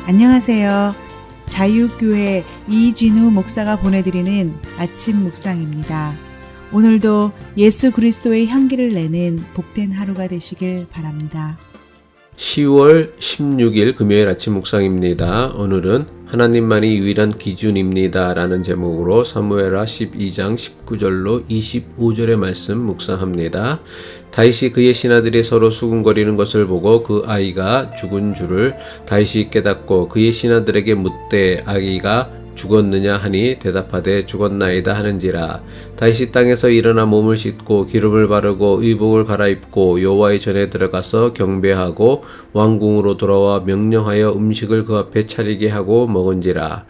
안녕하세요. 자유교회 이진우 목사가 보내드리는 아침 묵상입니다. 오늘도 예수 그리스도의 향기를 내는 복된 하루가 되시길 바랍니다. 10월 16일 금요일 아침 묵상입니다. 오늘은 하나님만이 유일한 기준입니다 라는 제목으로 사무엘하 12장 19절로 25절의 말씀 묵상합니다. 다윗이 그의 신하들이 서로 수군거리는 것을 보고 그 아이가 죽은 줄을 다윗이 깨닫고 그의 신하들에게 묻되 아이가 죽었느냐 하니 대답하되 죽었나이다 하는지라. 다윗이 땅에서 일어나 몸을 씻고 기름을 바르고 의복을 갈아입고 여호와의 전에 들어가서 경배하고 왕궁으로 돌아와 명령하여 음식을 그 앞에 차리게 하고 먹은지라.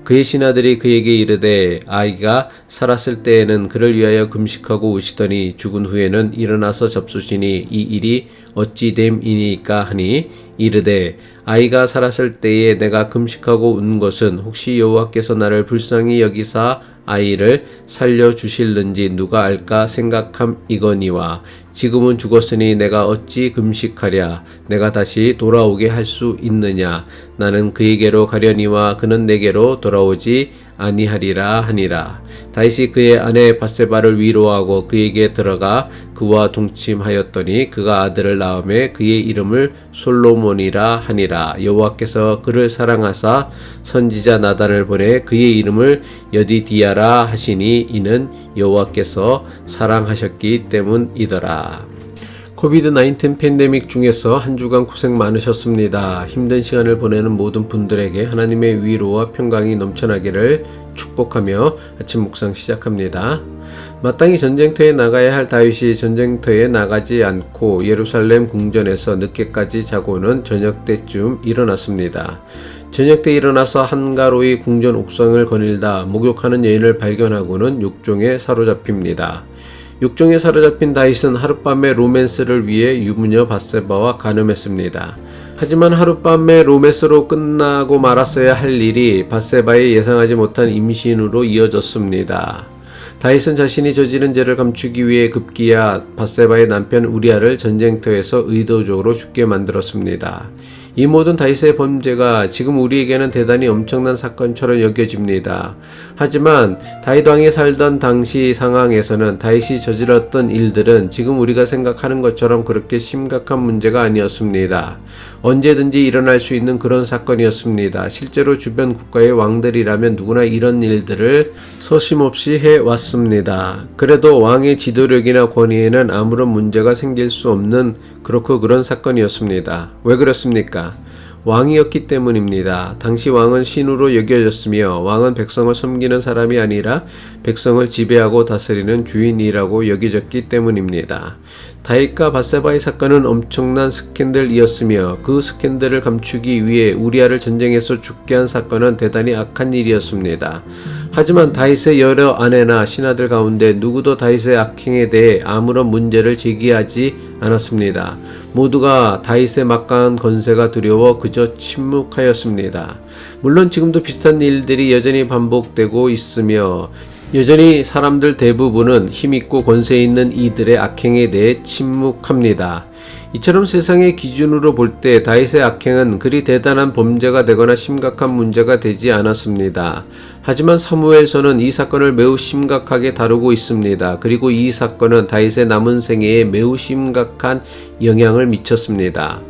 그의 신하들이 그에게 이르되 아이가 살았을 때에는 그를 위하여 금식하고 우시더니 죽은 후에는 일어나서 잡수시니 이 일이 어찌 됨이니까 하니 이르되 아이가 살았을 때에 내가 금식하고 운 것은 혹시 여호와께서 나를 불쌍히 여기사 아이를 살려주실는지 누가 알까 생각함이거니와 지금은 죽었으니 내가 어찌 금식하랴. 내가 다시 돌아오게 할 수 있느냐. 나는 그에게로 가려니와 그는 내게로 돌아오지 아니하리라 하니라. 다윗이 그의 아내 밧세바를 위로하고 그에게 들어가 그와 동침하였더니 그가 아들을 낳음에 그의 이름을 솔로몬이라 하니라. 여호와께서 그를 사랑하사 선지자 나단을 보내 그의 이름을 여디디아라 하시니 이는 여호와께서 사랑하셨기 때문이더라. 코비드-19 팬데믹 중에서 한 주간 고생 많으셨습니다. 힘든 시간을 보내는 모든 분들에게 하나님의 위로와 평강이 넘쳐나기를 축복하며 아침 묵상 시작합니다. 마땅히 전쟁터에 나가야 할 다윗이 전쟁터에 나가지 않고 예루살렘 궁전에서 늦게까지 자고는 저녁 때쯤 일어났습니다. 저녁 때 일어나서 한가로이 궁전 옥상을 거닐다 목욕하는 여인을 발견하고는 욕정에 사로잡힙니다. 욕정에 사로잡힌 다윗은 하룻밤의 로맨스를 위해 유부녀 밧세바와 간음했습니다. 하지만 하룻밤의 로맨스로 끝나고 말았어야 할 일이 밧세바의 예상하지 못한 임신으로 이어졌습니다. 다윗은 자신이 저지른 죄를 감추기 위해 급기야 밧세바의 남편 우리아를 전쟁터에서 의도적으로 죽게 만들었습니다. 이 모든 다윗의 범죄가 지금 우리에게는 대단히 엄청난 사건처럼 여겨집니다. 하지만 다윗 왕이 살던 당시 상황에서는 다윗이 저질렀던 일들은 지금 우리가 생각하는 것처럼 그렇게 심각한 문제가 아니었습니다. 언제든지 일어날 수 있는 그런 사건이었습니다. 실제로 주변 국가의 왕들이라면 누구나 이런 일들을 서심없이 해왔습니다. 그래도 왕의 지도력이나 권위에는 아무런 문제가 생길 수 없는 그렇고 그런 사건이었습니다. 왜 그렇습니까? 왕이었기 때문입니다. 당시 왕은 신으로 여겨졌으며 왕은 백성을 섬기는 사람이 아니라 백성을 지배하고 다스리는 주인이라고 여겨졌기 때문입니다. 다윗과 밧세바의 사건은 엄청난 스캔들이었으며 그 스캔들을 감추기 위해 우리아를 전쟁에서 죽게 한 사건은 대단히 악한 일이었습니다. 하지만 다윗의 여러 아내나 신하들 가운데 누구도 다윗의 악행에 대해 아무런 문제를 제기하지 않았습니다. 모두가 다윗의 막강한 권세가 두려워 그저 침묵하였습니다. 물론 지금도 비슷한 일들이 여전히 반복되고 있으며 여전히 사람들 대부분은 힘있고 권세 있는 이들의 악행에 대해 침묵합니다. 이처럼 세상의 기준으로 볼 때 다윗의 악행은 그리 대단한 범죄가 되거나 심각한 문제가 되지 않았습니다. 하지만 사무엘서는 이 사건을 매우 심각하게 다루고 있습니다. 그리고 이 사건은 다윗의 남은 생애에 매우 심각한 영향을 미쳤습니다.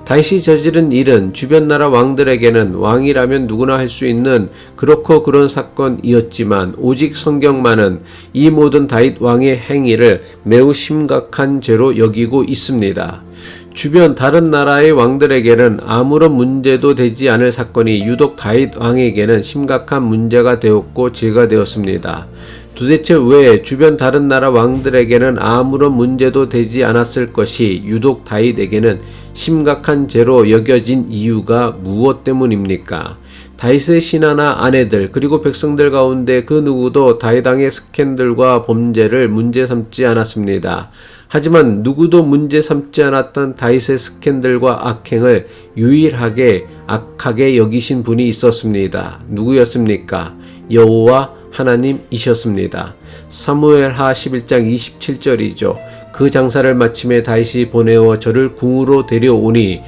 다윗이 저지른 일은 주변 나라 왕들에게는 왕이라면 누구나 할 수 있는 그렇고 그런 사건이었지만 오직 성경만은 이 모든 다윗 왕의 행위를 매우 심각한 죄로 여기고 있습니다. 주변 다른 나라의 왕들에게는 아무런 문제도 되지 않을 사건이 유독 다윗 왕에게는 심각한 문제가 되었고 죄가 되었습니다. 도대체 왜 주변 다른 나라 왕들에게는 아무런 문제도 되지 않았을 것이 유독 다윗에게는 심각한 죄로 여겨진 이유가 무엇 때문입니까? 다윗의 신하나 아내들 그리고 백성들 가운데 그 누구도 다윗 왕의 스캔들과 범죄를 문제 삼지 않았습니다. 하지만 누구도 문제 삼지 않았던 다윗의 스캔들과 악행을 유일하게 악하게 여기신 분이 있었습니다. 누구였습니까? 여호와 하나님이셨습니다. 사무엘하 11장 27절이죠. 그 장사를 마침에 다윗이 보내어 저를 궁으로 데려오니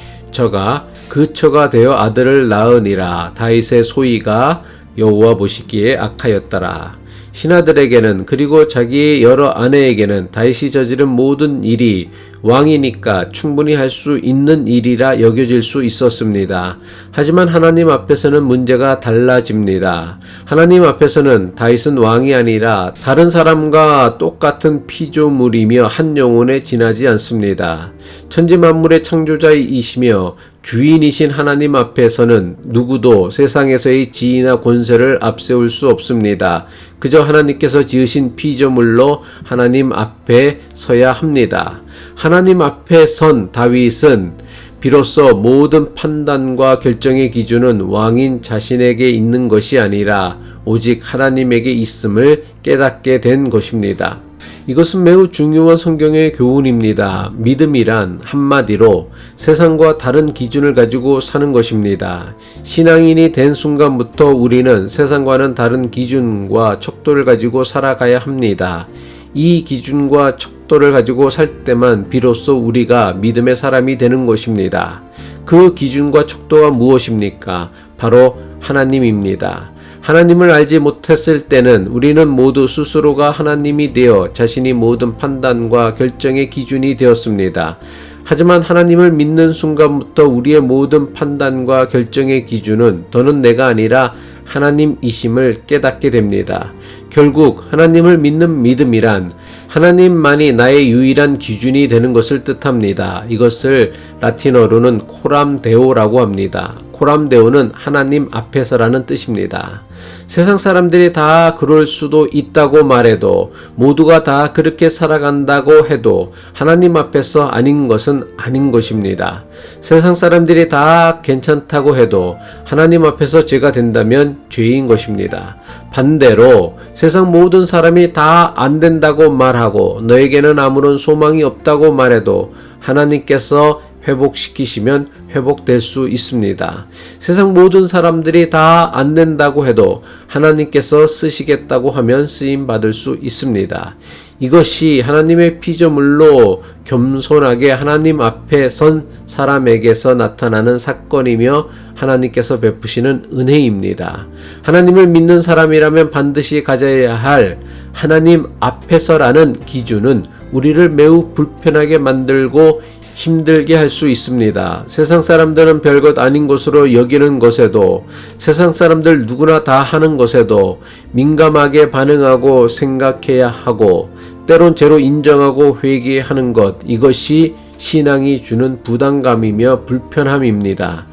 그 처가 되어 아들을 낳으니라. 다윗의 소위가 여호와 보시기에 악하였더라. 신하들에게는 그리고 자기의 여러 아내에게는 다윗이 저지른 모든 일이 왕이니까 충분히 할 수 있는 일이라 여겨질 수 있었습니다. 하지만 하나님 앞에서는 문제가 달라집니다. 하나님 앞에서는 다윗은 왕이 아니라 다른 사람과 똑같은 피조물이며 한 영혼에 지나지 않습니다. 천지만물의 창조자이시며 주인이신 하나님 앞에서는 누구도 세상에서의 지위나 권세를 앞세울 수 없습니다. 그저 하나님께서 지으신 피조물로 하나님 앞에 서야 합니다. 하나님 앞에 선 다윗은 비로소 모든 판단과 결정의 기준은 왕인 자신에게 있는 것이 아니라 오직 하나님에게 있음을 깨닫게 된 것입니다. 이것은 매우 중요한 성경의 교훈입니다. 믿음이란 한마디로 세상과 다른 기준을 가지고 사는 것입니다. 신앙인이 된 순간부터 우리는 세상과는 다른 기준과 척도를 가지고 살아가야 합니다. 이 기준과 척도를 가지고 살 때만 비로소 우리가 믿음의 사람이 되는 것입니다. 그 기준과 척도가 무엇입니까? 바로 하나님입니다. 하나님을 알지 못했을 때는 우리는 모두 스스로가 하나님이 되어 자신이 모든 판단과 결정의 기준이 되었습니다. 하지만 하나님을 믿는 순간부터 우리의 모든 판단과 결정의 기준은 더는 내가 아니라 하나님이심을 깨닫게 됩니다. 결국 하나님을 믿는 믿음이란 하나님만이 나의 유일한 기준이 되는 것을 뜻합니다. 이것을 라틴어로는 코람 데오라고 합니다. 코람 데오는 하나님 앞에서라는 뜻입니다. 세상 사람들이 다 그럴 수도 있다고 말해도 모두가 다 그렇게 살아간다고 해도 하나님 앞에서 아닌 것은 아닌 것입니다. 세상 사람들이 다 괜찮다고 해도 하나님 앞에서 죄가 된다면 죄인 것입니다. 반대로 세상 모든 사람이 다 안 된다고 말하고 너에게는 아무런 소망이 없다고 말해도 하나님께서 회복시키시면 회복될 수 있습니다. 세상 모든 사람들이 다 안 된다고 해도 하나님께서 쓰시겠다고 하면 쓰임 받을 수 있습니다. 이것이 하나님의 피조물로 겸손하게 하나님 앞에 선 사람에게서 나타나는 사건이며 하나님께서 베푸시는 은혜입니다. 하나님을 믿는 사람이라면 반드시 가져야 할 하나님 앞에서라는 기준은 우리를 매우 불편하게 만들고 힘들게 할 수 있습니다. 세상 사람들은 별것 아닌 것으로 여기는 것에도 세상 사람들 누구나 다 하는 것에도 민감하게 반응하고 생각해야 하고 때론 죄로 인정하고 회개하는 것, 이것이 신앙이 주는 부담감이며 불편함입니다.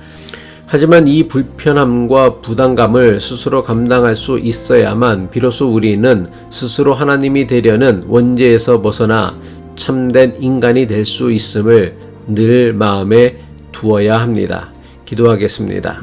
하지만 이 불편함과 부담감을 스스로 감당할 수 있어야만 비로소 우리는 스스로 하나님이 되려는 원죄에서 벗어나 참된 인간이 될 수 있음을 늘 마음에 두어야 합니다. 기도하겠습니다.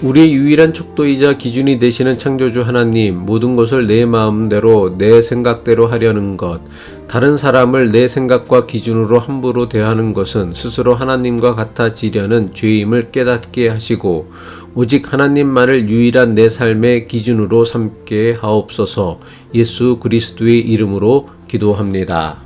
우리의 유일한 척도이자 기준이 되시는 창조주 하나님, 모든 것을 내 마음대로 내 생각대로 하려는 것, 다른 사람을 내 생각과 기준으로 함부로 대하는 것은 스스로 하나님과 같아지려는 죄임을 깨닫게 하시고 오직 하나님만을 유일한 내 삶의 기준으로 삼게 하옵소서. 예수 그리스도의 이름으로 기도합니다.